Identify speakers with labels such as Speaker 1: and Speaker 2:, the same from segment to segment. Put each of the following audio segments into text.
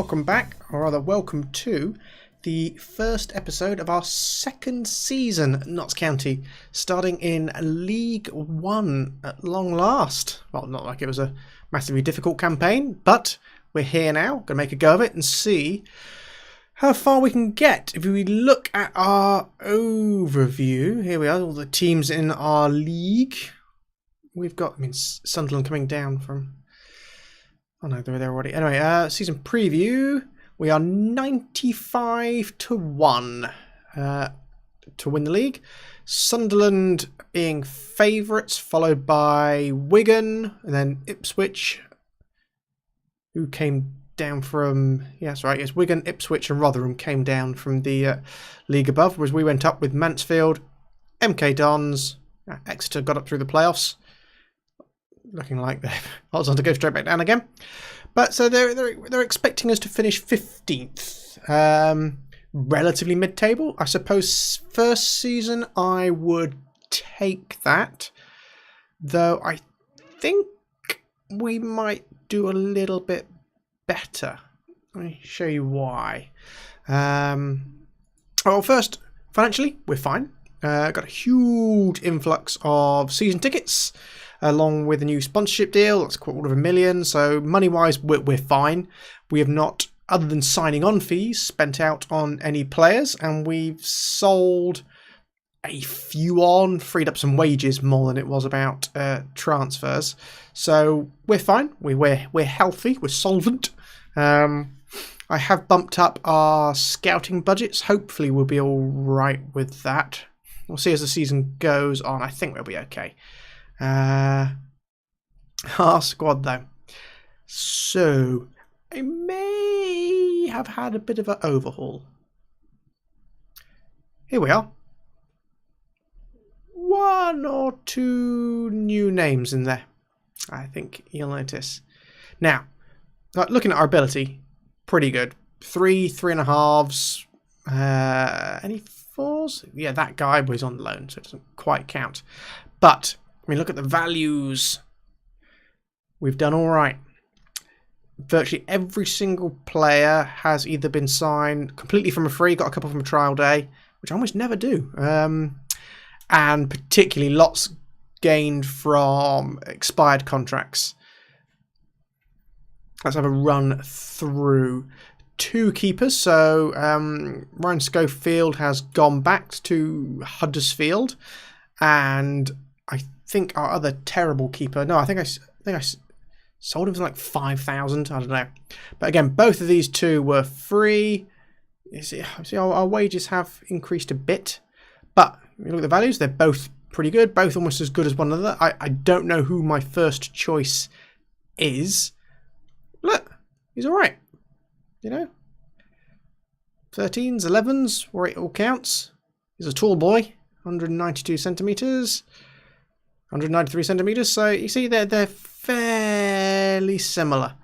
Speaker 1: welcome back, or rather welcome to the first episode of our second season at Notts County, starting in League One at long last. Well, not like it was a massively difficult campaign, but we're here now, going to make a go of it and see how far we can get. If we look at our overview, here we are, all the teams in our league. We've got, Sunderland coming down from... Oh no, they're there already. Anyway, season preview. We are 95-1 to win the league. Sunderland being favourites, followed by Wigan, and then Ipswich, who came down from... Yeah, that's right. Yes, Wigan, Ipswich and Rotherham came down from the league above, whereas we went up with Mansfield, MK Dons, Exeter got up through the playoffs. Looking like they're odds on to go straight back down again. But so they're expecting us to finish 15th. Relatively mid-table. I suppose first season I would take that. Though I think we might do a little bit better. Let me show you why. Well, first, financially, we're fine. Got a huge influx of season tickets, along with a new sponsorship deal. That's $250,000. So money-wise, we're fine. We have not, other than signing on fees, spent out on any players, and we've sold a few on, freed up some wages more than it was about transfers. So we're fine. We're healthy. We're solvent. I have bumped up our scouting budgets. Hopefully, we'll be all right with that. We'll see as the season goes on. I think we'll be okay. Our squad though. So I may have had a bit of an overhaul. Here we are. One or two new names in there, I think you'll notice. Now, looking at our ability, pretty good. 3.5s. Any 4s? Yeah, that guy was on loan, so it doesn't quite count. But look at the values. We've done all right. Virtually every single player has either been signed completely from a free, got a couple from a trial day, which I almost never do. And particularly lots gained from expired contracts. Let's have a run through. 2 keepers. So Ryan Schofield has gone back to Huddersfield, and I think our other terrible keeper. No, I think I sold him for like 5,000. I don't know. But again, both of these two were free. You see, our wages have increased a bit, but if you look at the values, they're both pretty good. Both almost as good as one another. I don't know who my first choice is. Look, he's all right. 13s, 11s, where it all counts. He's a tall boy, 192 centimetres. 193 centimetres, so you see they're fairly similar,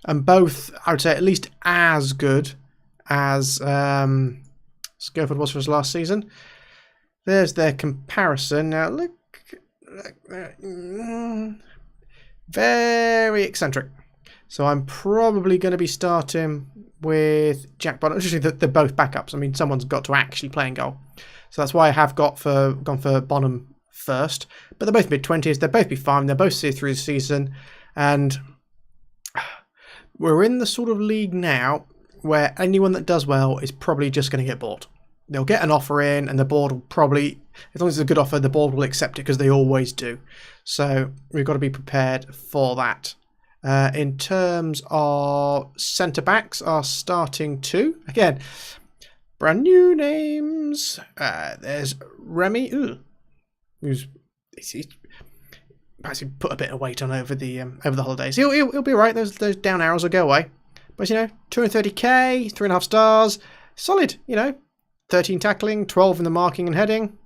Speaker 1: and both I would say at least as good as Schofield was for his last season. There's their comparison. Now look very eccentric. So I'm probably going to be starting with Jack Bonham. Actually, they're both backups. Someone's got to actually play in goal, so that's why I have gone for Bonham first. But they're both mid-20s. They'll both be fine. They'll both see through the season. And we're in the sort of league now where anyone that does well is probably just going to get bought. They'll get an offer in, and the board will probably, as long as it's a good offer, the board will accept it because they always do. So we've got to be prepared for that. In terms of centre-backs, our starting 2. Again, brand new names. There's Remy. Who's perhaps he put a bit of weight on over the holidays. He'll be all right. Those down arrows will go away. But 230k, 3.5 stars, solid. 13 tackling, 12 in the marking and heading.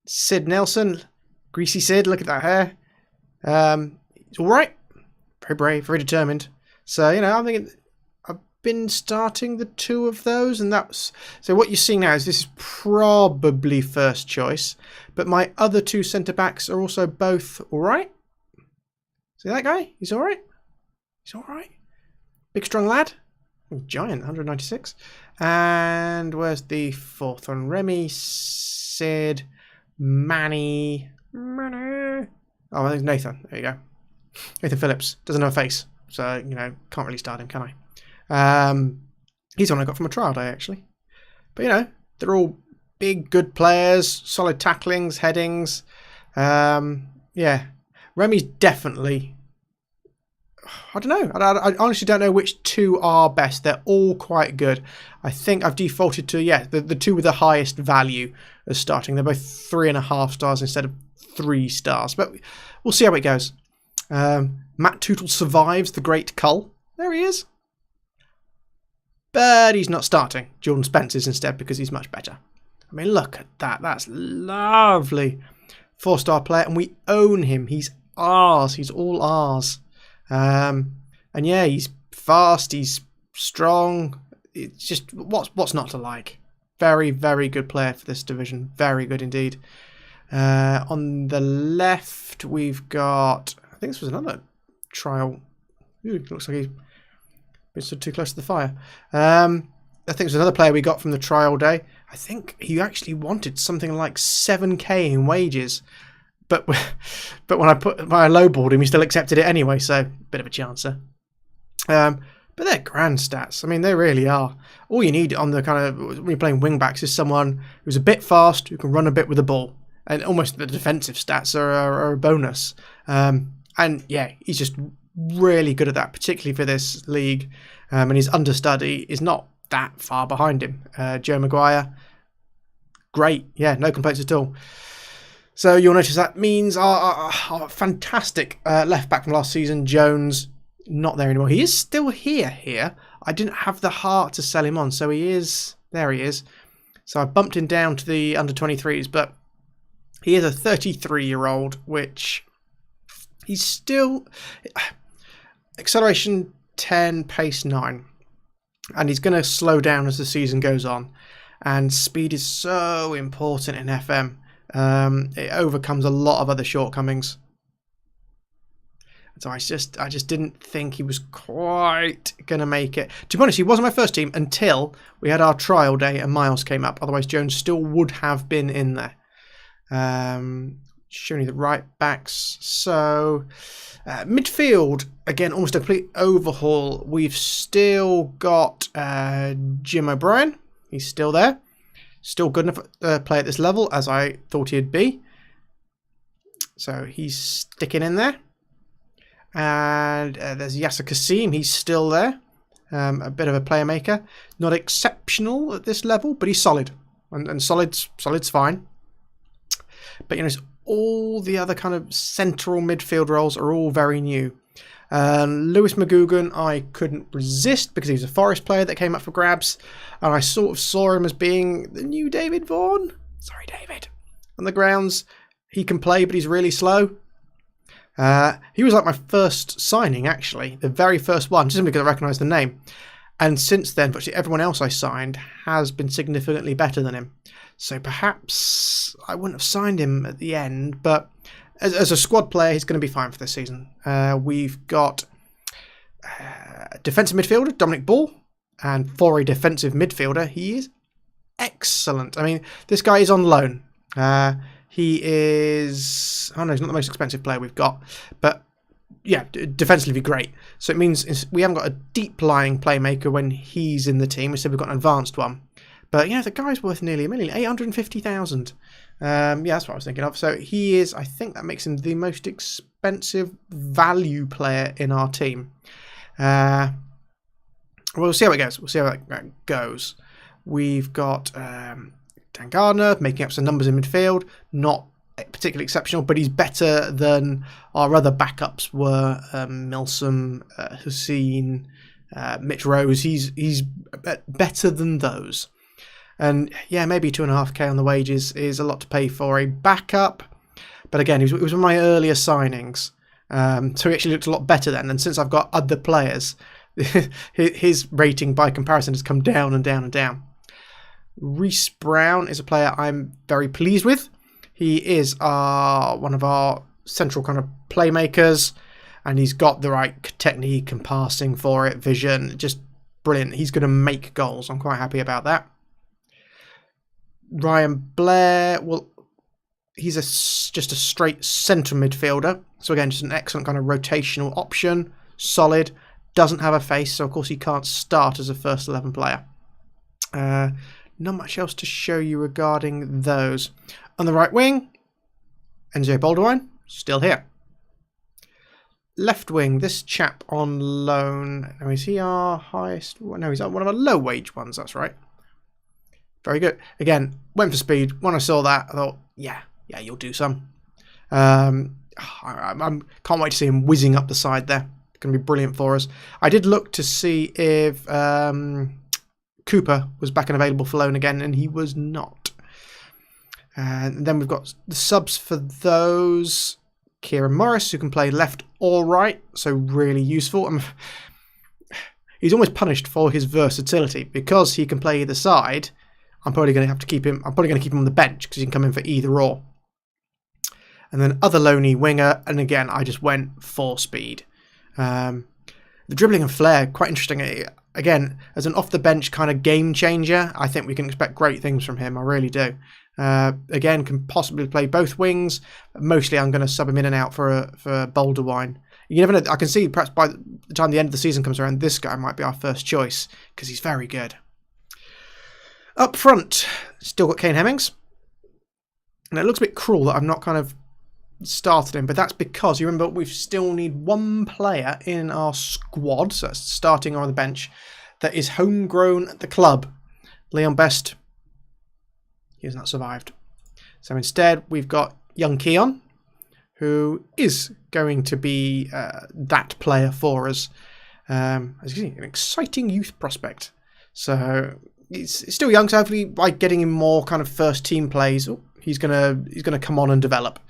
Speaker 1: Sid Nelson, greasy Sid. Look at that hair. He's all right. Very brave, very determined. So I'm thinking I've been starting the 2 of those, and that's so. What you're seeing now is this is probably first choice, but my other 2 centre backs are also both all right. See that guy? He's all right. He's all right. Big strong lad. Giant, 196. And where's the fourth one? Remy, Sid, Manny. Oh, I think Nathan. There you go. Nathan Phillips. Doesn't have a face. So, can't really start him, can I? He's one I got from a trial day, actually. But, they're all big, good players. Solid tacklings, headings. Yeah. Remy's definitely... I don't know. I honestly don't know which two are best. They're all quite good. I think I've defaulted to, the two with the highest value as starting. They're both 3.5 stars instead of 3 stars. But we'll see how it goes. Matt Tootle survives the Great Cull. There he is. But he's not starting. Jordan Spence is instead because he's much better. I mean, look at that. That's lovely. 4-star player. And we own him. He's ours. He's all ours. And yeah, he's fast, he's strong. It's just what's not to like. Very, very good player for this division. Very good indeed. On the left, we've got... I think this was another trial. Ooh, looks like he's been stood too close to the fire. I think it was another player we got from the trial day. I think he actually wanted something like 7k in wages. But when I lowballed him, he still accepted it anyway, so bit of a chancer. But they're grand stats. I mean, they really are. All you need on the kind of when you're playing wing backs is someone who's a bit fast, who can run a bit with the ball, and almost the defensive stats are a bonus. And yeah, he's just really good at that, particularly for this league. And his understudy is not that far behind him. Joe Maguire, great. Yeah, no complaints at all. So you'll notice that means our fantastic left back from last season, Jones, not there anymore. He is still here. I didn't have the heart to sell him on, so he is. There he is. So I bumped him down to the under-23s, but he is a 33-year-old, which he's still... Acceleration 10, pace 9. And he's going to slow down as the season goes on. And speed is so important in FM. It overcomes a lot of other shortcomings. So I just didn't think he was quite going to make it. To be honest, he wasn't my first team until we had our trial day and Miles came up. Otherwise, Jones still would have been in there. Showing you the right backs. So, midfield, again, almost a complete overhaul. We've still got Jim O'Brien. He's still there. Still good enough to play at this level, as I thought he'd be. So he's sticking in there. And there's Yasser Kasim. He's still there. A bit of a playmaker. Not exceptional at this level, but he's solid. And solid's fine. But all the other kind of central midfield roles are all very new. Lewis McGugan, I couldn't resist because he was a Forest player that came up for grabs, and I sort of saw him as being the new David Vaughan. Sorry, David. On the grounds, he can play, but he's really slow. He was like my first signing, actually, the very first one, just simply because I recognised the name. And since then, virtually everyone else I signed has been significantly better than him. So perhaps I wouldn't have signed him at the end, but as a squad player, he's going to be fine for this season. We've got defensive midfielder, Dominic Ball, and for a defensive midfielder, he is excellent. I mean, this guy is on loan. He is... Oh no, he's not the most expensive player we've got, but yeah, defensively great. So it means we haven't got a deep-lying playmaker when he's in the team. Instead, we've got an advanced one. But yeah, the guy's worth nearly $1 million, 850,000. Yeah, that's what I was thinking of. So he is, I think that makes him the most expensive value player in our team. We'll see how it goes. We've got Dan Gardner making up some numbers in midfield. Not particularly exceptional, but he's better than our other backups were. Milsom, Hussein, Mitch Rose. He's better than those. And yeah, maybe 2.5k on the wages is a lot to pay for a backup. But again, it was one of my earlier signings. So he actually looked a lot better then. And since I've got other players, his rating by comparison has come down and down and down. Reece Brown is a player I'm very pleased with. He is one of our central kind of playmakers. and he's got the right technique and passing for it, vision, just brilliant. He's going to make goals. I'm quite happy about that. Ryan Blair, well, he's just a straight centre midfielder. So again, just an excellent kind of rotational option. Solid. Doesn't have a face, so of course he can't start as a first 11 player. Not much else to show you regarding those. On the right wing, NJ Baldwin, still here. Left wing, this chap on loan. Now, is he our highest? No, he's one of our low wage ones, that's right. Very good. Again, went for speed. When I saw that, I thought, yeah, you'll do some. I can't wait to see him whizzing up the side there. It's going to be brilliant for us. I did look to see if Cooper was back and available for loan again, and he was not. And then we've got the subs for those. Kieran Morris, who can play left or right, so really useful. He's almost punished for his versatility because he can play either side. I'm probably going to have to keep him. I'm probably going to keep him on the bench because he can come in for either or. And then other loney winger, and again I just went for speed. The dribbling and flair, quite interesting. Again, as an off the bench kind of game changer, I think we can expect great things from him. I really do. Again, can possibly play both wings. Mostly, I'm going to sub him in and out for Boulderwine. You never know. I can see perhaps by the time the end of the season comes around, this guy might be our first choice because he's very good. Up front, still got Kane Hemmings. And it looks a bit cruel that I've not kind of started him, but that's because you remember we still need one player in our squad, so that's starting on the bench, that is homegrown at the club. Leon Best, he has not survived. So instead we've got young Keon, who is going to be that player for us. As you can see, an exciting youth prospect. So he's still young, so hopefully by getting him more kind of first team plays, he's gonna come on and develop.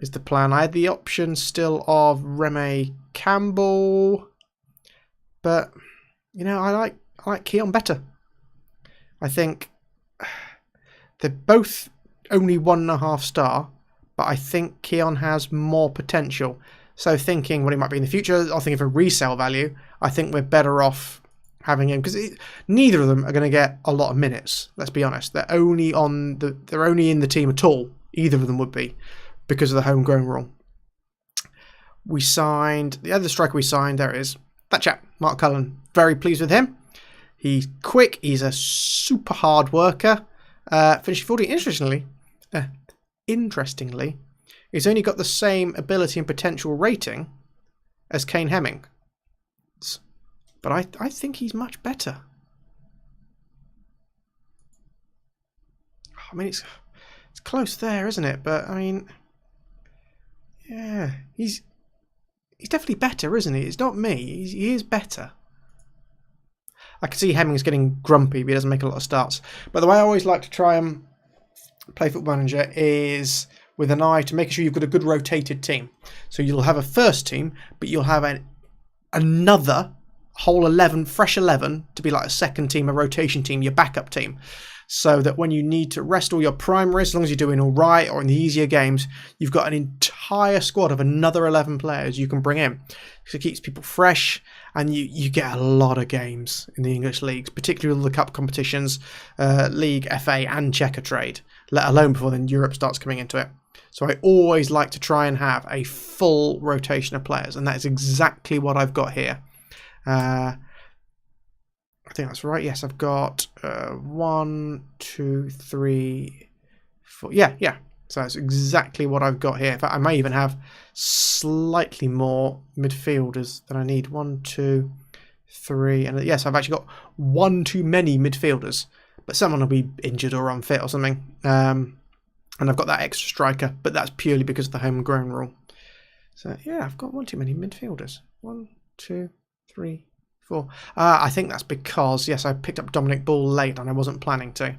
Speaker 1: Is the plan. I had the option still of Remy Campbell, but you know I like Keon better. I think they're both only 1.5 star, but I think Keon has more potential. So thinking what he might be in the future, I think of a resale value. I think we're better off having him because neither of them are going to get a lot of minutes. Let's be honest. They're only in the team at all. Either of them would be, because of the homegrown rule. We signed, the other striker we signed, there it is, that chap, Mark Cullen. Very pleased with him. He's quick, he's a super hard worker. Finished 40. Interestingly, he's only got the same ability and potential rating as Kane Hemming. But I think he's much better. I mean, it's close there, isn't it? But, I mean, yeah, he's definitely better, isn't he? It's not me. He is better. I can see Hemming's getting grumpy, but he doesn't make a lot of starts. But the way I always like to try and play Football Manager is with an eye to making sure you've got a good rotated team. So you'll have a first team, but you'll have another whole 11, fresh 11, to be like a second team, a rotation team, your backup team. So that when you need to rest all your primaries, as long as you're doing all right or in the easier games, you've got an entire squad of another 11 players you can bring in. So it keeps people fresh, and you get a lot of games in the English leagues, particularly all the cup competitions, League, FA and Checker Trade, let alone before then Europe starts coming into it. So I always like to try and have a full rotation of players, and that is exactly what I've got here. I think that's right. Yes, I've got 1, 2, 3, 4. Yeah. So that's exactly what I've got here. In fact, I may even have slightly more midfielders than I need. 1, 2, 3. And yes, I've actually got one too many midfielders. But someone will be injured or unfit or something. And I've got that extra striker. But that's purely because of the homegrown rule. So yeah, I've got one too many midfielders. 1, 2, 3, 4. I think that's because, yes, I picked up Dominic Ball late and I wasn't planning to.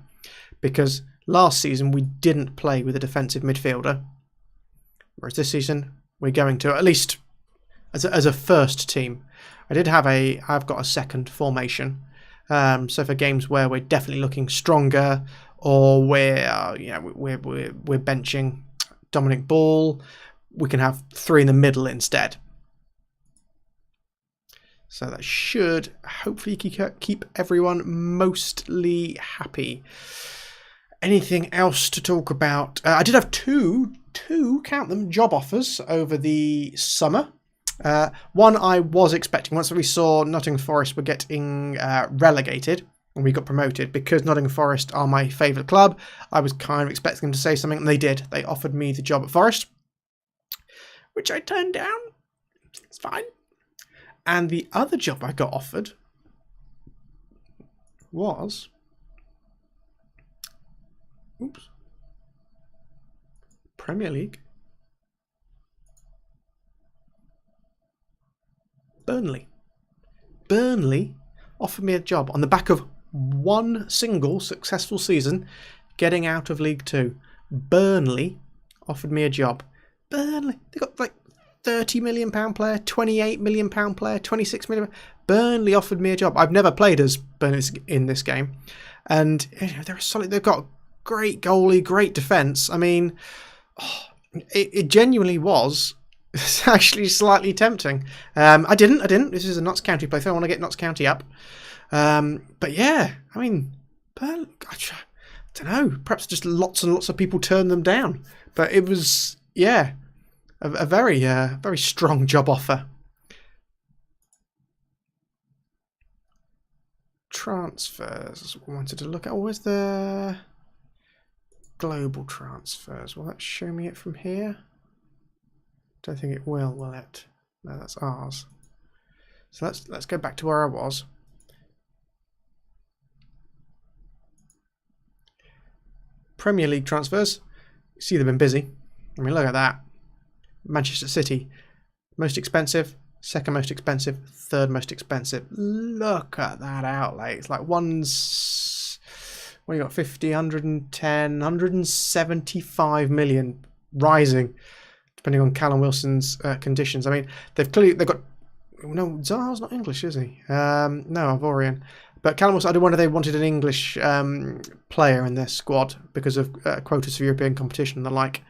Speaker 1: Because last season we didn't play with a defensive midfielder. Whereas this season we're going to, at least as a first team. I've got a second formation. So for games where we're definitely looking stronger, or we're benching Dominic Ball, we can have 3 in the middle instead. So that should hopefully keep everyone mostly happy. Anything else to talk about? I did have two, count them, job offers over the summer. One I was expecting. Once we saw Nottingham Forest were getting relegated and we got promoted, because Nottingham Forest are my favourite club, I was kind of expecting them to say something, and they did. They offered me the job at Forest, which I turned down. It's fine. And the other job I got offered was... Oops. Premier League. Burnley offered me a job on the back of one single successful season getting out of League Two. Burnley offered me a job. Burnley, they got like £30 million player, £28 million player, £26 million. Burnley offered me a job. I've never played as Burnley in this game, and they're solid. They've got great goalie, great defence. I mean, it genuinely was. It's actually slightly tempting. I didn't. This is a Notts County playthrough. I want to get Notts County up. But yeah, I mean, I don't know. Perhaps just lots and lots of people turned them down. But it was, yeah, a very, very strong job offer. Transfers. I wanted to look at. Where's the global transfers? Will that show me it from here? Don't think it will it? No, that's ours. So let's go back to where I was. Premier League transfers. You see they've been busy. I mean, look at that. Manchester City, most expensive, second most expensive, third most expensive. Look at that outlay. It's like one's, what you got, 50, 110, 175 million, rising, depending on Callum Wilson's conditions. I mean, they've got, no, Zaha's not English, is he? No, Ivorian. But Callum Wilson, I wonder if they wanted an English player in their squad because of quotas for European competition and the like.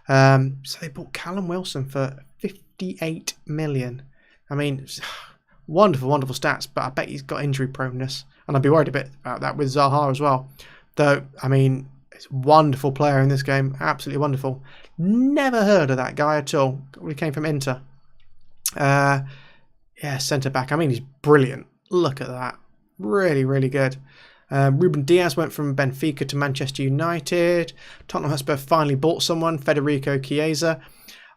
Speaker 1: So they bought Callum Wilson for 58 million. I mean, wonderful, wonderful stats, but I bet he's got injury proneness. And I'd be worried a bit about that with Zaha as well. Though, I mean, it's a wonderful player in this game. Absolutely wonderful. Never heard of that guy at all. He came from Inter. Yeah, centre-back. I mean, he's brilliant. Look at that. Really, really good. Ruben Diaz went from Benfica to Manchester United. Tottenham Hotspur finally bought someone, Federico Chiesa.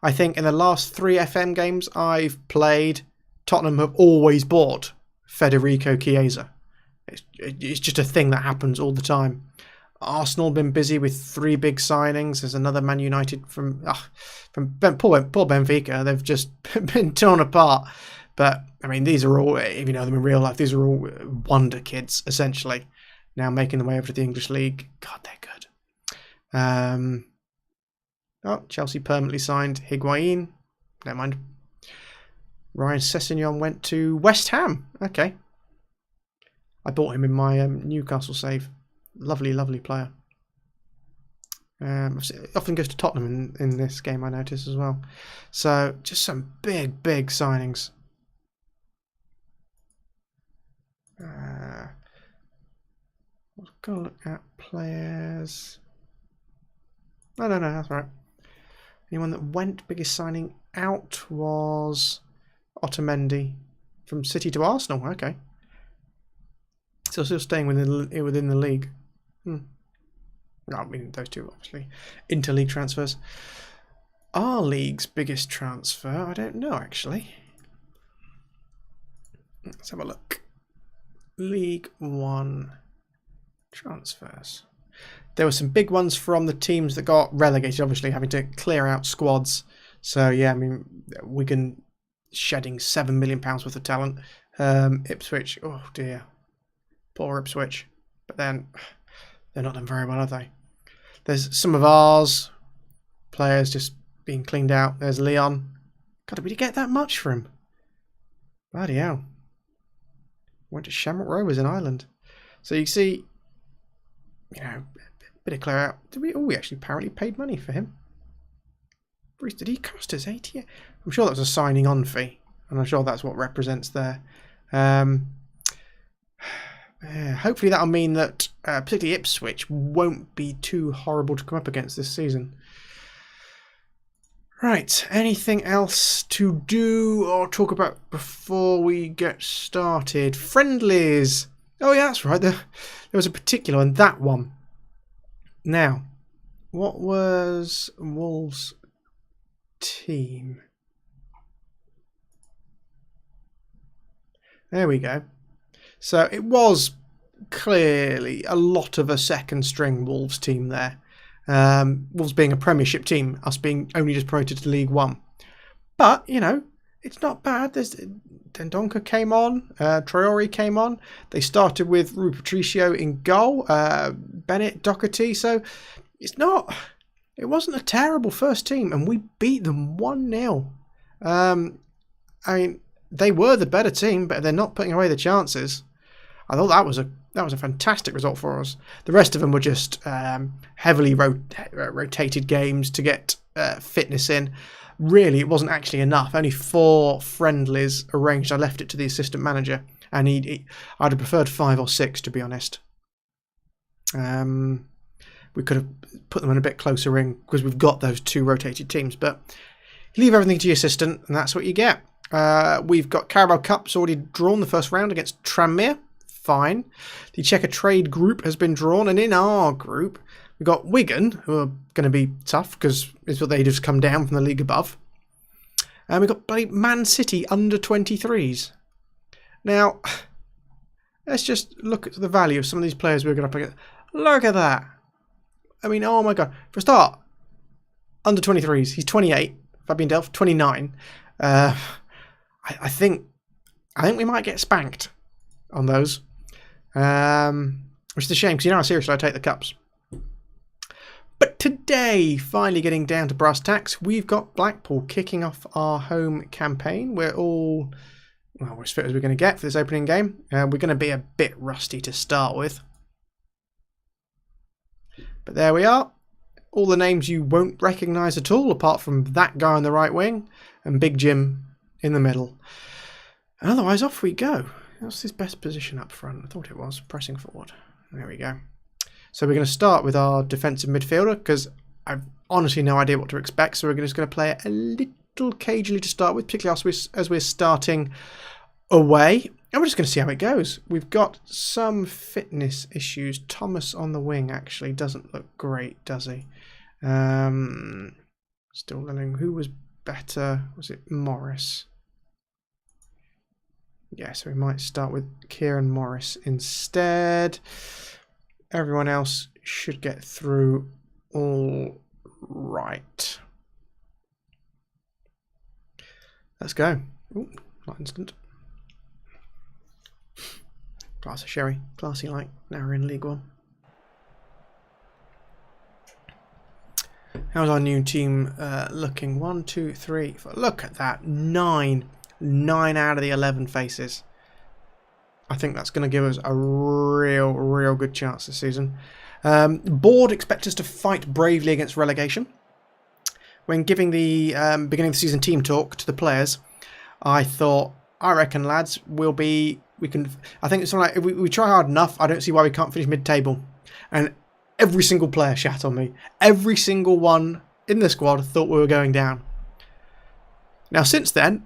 Speaker 1: I think in the last 3 FM games I've played, Tottenham have always bought Federico Chiesa. It's just a thing that happens all the time. Arsenal have been busy with 3 big signings. There's another Man United from poor Benfica. They've just been torn apart. But, I mean, these are all, if you know them in real life, these are all wonder kids, essentially. Now making their way over to the English League. God, they're good. Chelsea permanently signed Higuain. Never mind. Ryan Sessegnon went to West Ham. Okay. I bought him in my Newcastle save. Lovely, lovely player. Often goes to Tottenham in this game, I notice as well. So, just some big, big signings. I'm going to look at players. No, that's right. Anyone that went, biggest signing out was Otamendi from City to Arsenal. Okay. So still staying within the league. No, I mean, those two, obviously. Interleague transfers. Our league's biggest transfer? I don't know, actually. Let's have a look. League One transfers. There were some big ones from the teams that got relegated, obviously having to clear out squads. So yeah, I mean, Wigan shedding £7 million worth of talent. Ipswich, oh dear, poor Ipswich. But then they're not done very well, are they? There's some of ours players just being cleaned out. There's Leon. God, did we get that much for him? Bloody hell. Went to Shamrock Rovers in Ireland. So you can see, you know, bit of clear out. We actually apparently paid money for him. Bruce, did he cost us 80? I'm sure that was a signing on fee, and I'm sure that's what represents there. Hopefully that'll mean that particularly Ipswich won't be too horrible to come up against this season. Right, anything else to do or talk about before we get started? Friendlies. Oh yeah, that's right. There was a particular one, that one. Now, what was Wolves' team? There we go. So it was clearly a lot of a second string Wolves team there. Wolves being a Premiership team, us being only just promoted to League One. But, you know, it's not bad. There's Dendonka came on, Traore came on. They started with Rui Patricio in goal, Bennett, Doherty. So it wasn't a terrible first team, and we beat them 1-0. I mean, they were the better team, but they're not putting away the chances. I thought that was a fantastic result for us. The rest of them were just heavily rotated games to get fitness in. Really, it wasn't actually enough. Only 4 friendlies arranged. I left it to the assistant manager, and I'd have preferred 5 or 6, to be honest. We could have put them in a bit closer in because we've got those 2 rotated teams. But you leave everything to your assistant, and that's what you get. We've got Carabao Cup's already drawn the first round against Tranmere. Fine. The Checker Trade group has been drawn, and in our group we've got Wigan, who are going to be tough because it's what they just come down from the league above, and we've got bloody Man City under 23s. Now let's just look at the value of some of these players we're going to get. Look at that. I mean, oh my god. For a start, under 23s, he's 28. Fabian Delph 29. I think we might get spanked on those. Which is a shame, because you know how seriously I take the cups. But today, finally getting down to brass tacks, we've got Blackpool kicking off our home campaign. We're all, well, we're as fit as we're going to get for this opening game. We're going to be a bit rusty to start with. But there we are. All the names you won't recognise at all, apart from that guy on the right wing and Big Jim in the middle. And otherwise, off we go. What's his best position up front? I thought it was pressing forward. There we go. So we're going to start with our defensive midfielder because I've honestly no idea what to expect. So we're just going to play it a little cagily to start with, particularly as we're starting away. And we're just going to see how it goes. We've got some fitness issues. Thomas on the wing actually doesn't look great, does he? Still learning who was better. Was it Morris? Yeah, so we might start with Kieran Morris instead. Everyone else should get through all right. Let's go. Ooh, not instant. Glass of sherry. Classy like. Now we're in League One. How's our new team looking? 1, 2, 3, 4. Look at that. 9 out of the 11 faces. I think that's going to give us a real good chance this season. Board expect us to fight bravely against relegation. When giving the beginning of the season team talk to the players, I reckon, lads, I think it's something like, if we try hard enough, I don't see why we can't finish mid-table. And every single player shat on me. Every single one in the squad thought we were going down. Now, since then,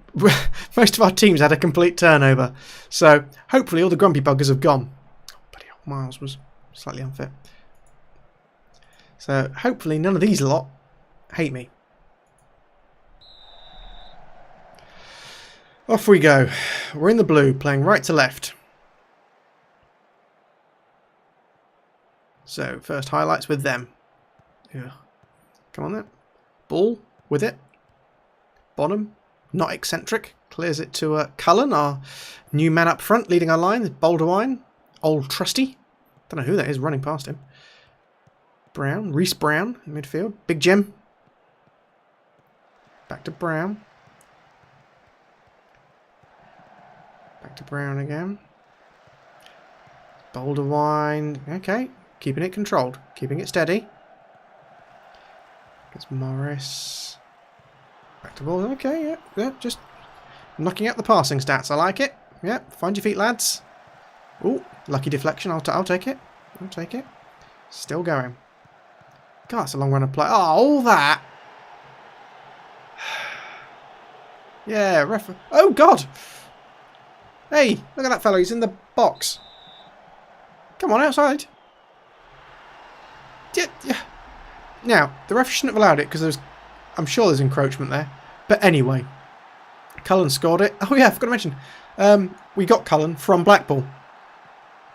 Speaker 1: most of our teams had a complete turnover. So, hopefully all the grumpy buggers have gone. Oh, bloody hell, Miles was slightly unfit. So, hopefully none of these lot hate me. Off we go. We're in the blue, playing right to left. So, first highlights with them. Yeah. Come on then. Ball with it. Bonham, not eccentric, clears it to Cullen, our new man up front, leading our line. Baldwin, old trusty. Don't know who that is running past him. Brown, Reece Brown in midfield. Big Jim. Back to Brown. Back to Brown again. Baldwin, okay, keeping it controlled, keeping it steady. Gets Morris. Back to ball. Okay, yeah, just knocking out the passing stats. I like it. Yeah, find your feet, lads. Oh, lucky deflection. I'll take it. I'll take it. Still going. God, it's a long run of play. Oh, all that. Yeah, ref. Oh, God. Hey, look at that fellow. He's in the box. Come on, outside. Yeah. Now, the ref shouldn't have allowed it because I'm sure there's encroachment there. But anyway, Cullen scored it. Oh, yeah, I forgot to mention. We got Cullen from Blackpool.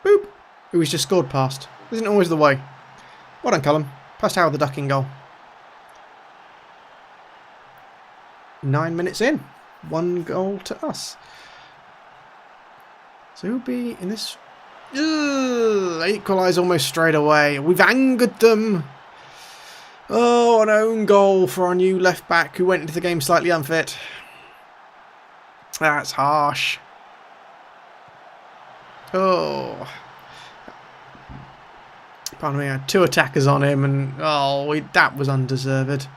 Speaker 1: Boop. Who he's just scored past. Isn't always the way. Well done, Cullen. Past Howard the ducking goal. 9 minutes in. 1 goal to us. So who'll be in this? Equalise almost straight away. We've angered them. Oh, an own goal for our new left back who went into the game slightly unfit. That's harsh. Oh. Pardon me, I had 2 attackers on him and that was undeserved.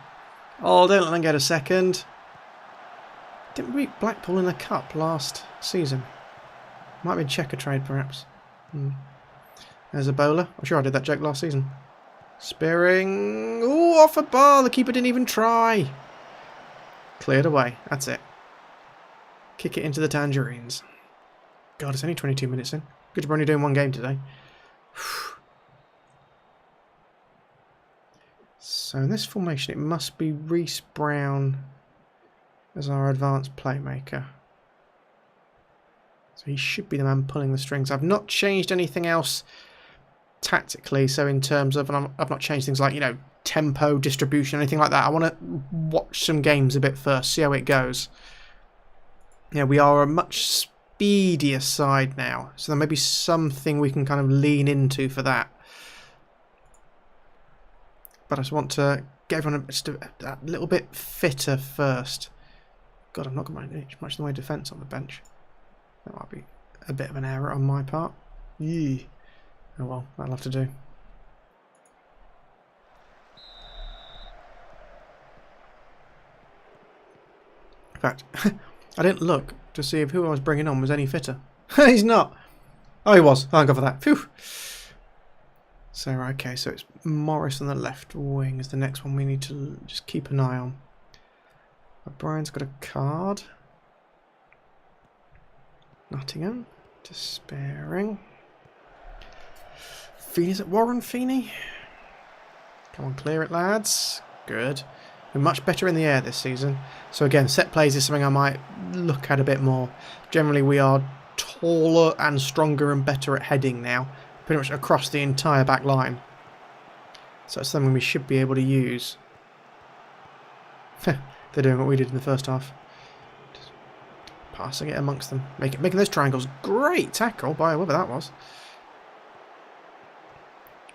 Speaker 1: Oh, don't let them get a second. Didn't we beat Blackpool in the cup last season? Might be a checker trade, perhaps. There's a bowler. I'm sure I did that joke last season. Spearing. Oh, off a bar. The keeper didn't even try. Cleared away. That's it. Kick it into the tangerines. God, it's only 22 minutes in. Good job we're only doing 1 game today. So in this formation, it must be Reece Brown as our advanced playmaker. So he should be the man pulling the strings. I've not changed anything else tactically. So in terms of, and I've not changed things like, tempo, distribution, anything like that. I want to watch some games a bit first, see how it goes. Yeah, we are a much speedier side now. So there may be something we can kind of lean into for that. But I just want to get everyone just a little bit fitter first. God, I've not got much in the way of defence on the bench. That might be a bit of an error on my part. Yee. Oh well, that'll have to do. In fact, I didn't look to see if who I was bringing on was any fitter. He's not. Oh, he was. Thank God for that. Phew. So, okay, so it's Morris on the left wing is the next one we need to just keep an eye on. O'Brien's got a card. Nottingham. Despairing. Feeney's at Warren, Feeney. Come on, clear it, lads. Good. We're much better in the air this season. So again, set plays is something I might look at a bit more. Generally, we are taller and stronger and better at heading now. Pretty much across the entire back line. So it's something we should be able to use. They're doing what we did in the first half. Just passing it amongst them. Making those triangles. Great tackle by whoever that was.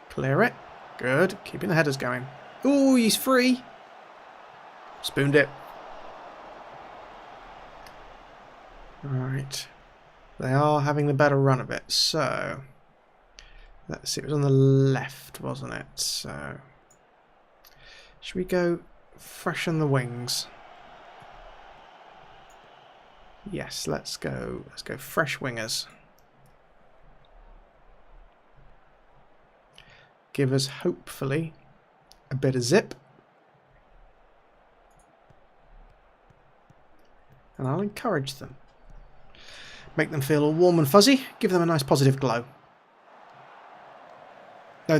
Speaker 1: Clear it. Good. Keeping the headers going. Ooh, he's free. Spooned it. Right. They are having the better run of it. So let's see. It was on the left, wasn't it? So should we go freshen the wings? Yes, let's go. Let's go fresh wingers. Give us hopefully a bit of zip. And I'll encourage them. Make them feel all warm and fuzzy. Give them a nice positive glow. No,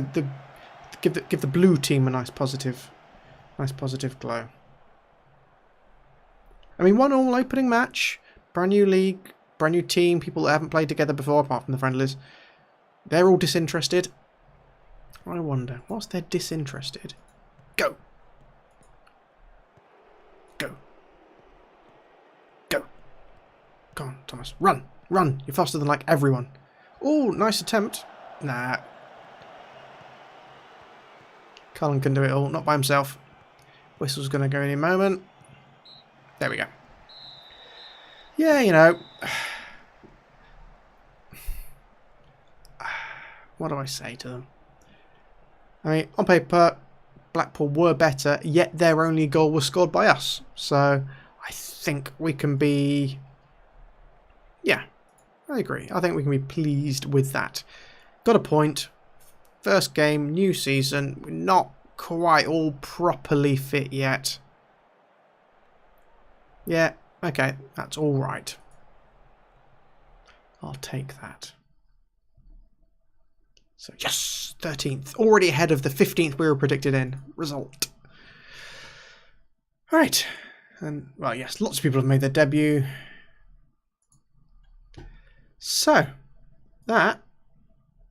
Speaker 1: give the blue team a nice positive glow. I mean, 1-1 opening match, brand new league, brand new team, people that haven't played together before apart from the friendlies. They're all disinterested. I wonder, whilst they're disinterested, go. Go. Go. Come on, Thomas. Run. Run. You're faster than like everyone. Oh, nice attempt. Nah. Cullen can do it all, not by himself. Whistle's going to go any moment. There we go. Yeah, you know. What do I say to them? I mean, on paper, Blackpool were better, yet their only goal was scored by us. So I think we can be... Yeah, I agree. I think we can be pleased with that. Got a point. First game, new season. We're not quite all properly fit yet. Yeah, okay, that's all right. I'll take that. So, yes, 13th. Already ahead of the 15th we were predicted in. Result. Right. And, well, yes, lots of people have made their debut. So, that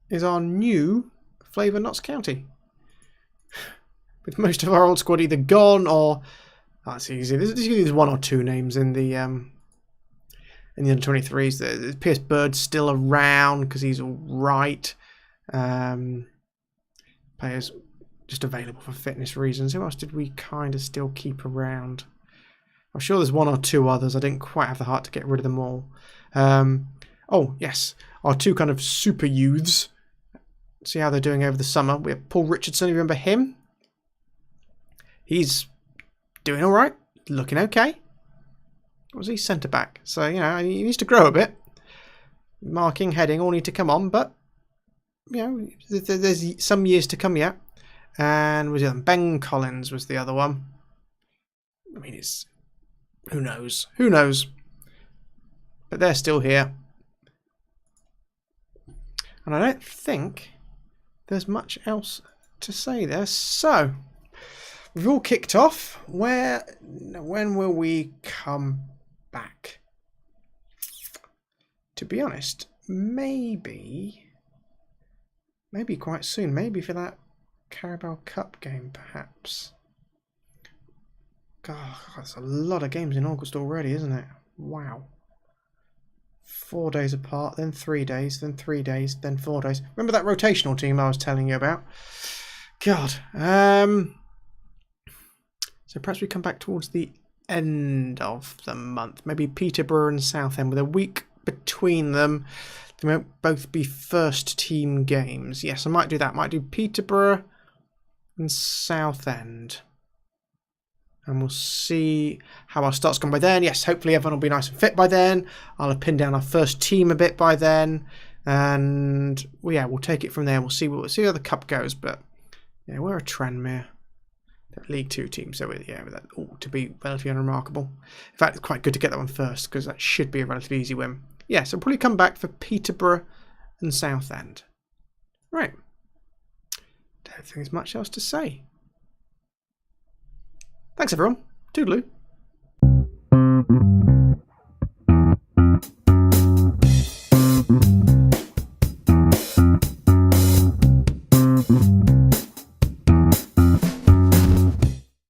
Speaker 1: is our new flavour Notts County. With most of our old squad either gone or... That's easy. There's one or two names in the under-23s. Pierce Bird's still around because he's all right. Players just available for fitness reasons. Who else did we kind of still keep around? I'm sure there's one or two others. I didn't quite have the heart to get rid of them all. Oh, yes. Our two kind of super youths. See how they're doing over the summer. We have Paul Richardson. You remember him? He's doing all right. Looking okay. Was he centre back? So, you know, he needs to grow a bit. Marking, heading all need to come on, but you know, there's some years to come yet. And was it Ben Collins was the other one? I mean, it's who knows? Who knows? But they're still here, and I don't think there's much else to say there. So we've all kicked off. When will we come back? To be honest, maybe quite soon. Maybe for that Carabao Cup game, perhaps. God, that's a lot of games in August already, isn't it? Wow. 4 days apart, then 3 days, then 3 days, then 4 days. Remember that rotational team I was telling you about? God. So perhaps we come back towards the end of the month. Maybe Peterborough and Southend with a week between them. They won't both be first team games. Yes, I might do that. Might do Peterborough and Southend. And we'll see how our start's gone by then. Yes, hopefully everyone will be nice and fit by then. I'll have pinned down our first team a bit by then. And well, yeah, we'll take it from there. We'll see how the cup goes. But yeah, we're a Tranmere. League 2 team, so yeah, that ought to be relatively unremarkable. In fact, it's quite good to get that one first because that should be a relatively easy win. Yeah, so probably come back for Peterborough and Southend. Right. Don't think there's much else to say. Thanks everyone. Toodaloo.